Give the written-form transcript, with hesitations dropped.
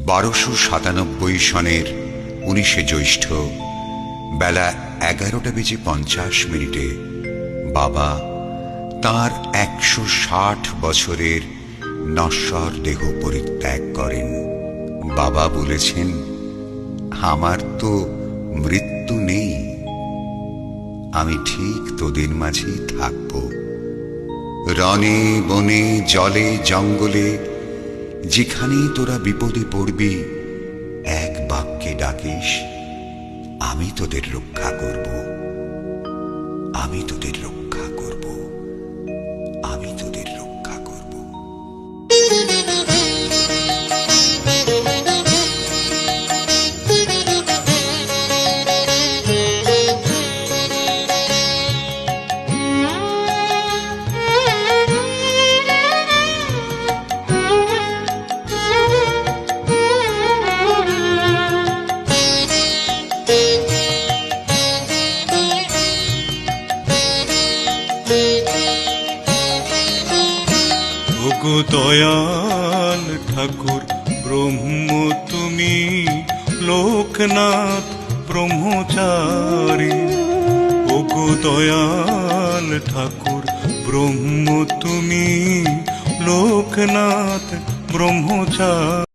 1297 সনের 19 জ্যৈষ্ঠ বেলা 11:50 বাবা তাঁর 160 বছরের নশ্বর দেহ পরিত্যাগ করেন। বাবা বলেছেন, আমার তো মৃত্যু নেই, আমি ঠিক তোদের মাঝেই থাকব। রণে বনে জলে জঙ্গলে যেখানেই তোরা বিপদে পড়বি, এক বাক্যে ডাকিস, আমি তোদের রক্ষা করব, আমি তোদের রক্ষা করব, আমি তোদের রক্ষা করব। ওগো দয়াল ঠাকুর ব্রহ্ম তুমি, লোকনাথ ব্রহ্মচারী। ওগো দয়াল ঠাকুর ব্রহ্ম তুমি, লোকনাথ ব্রহ্মচারী।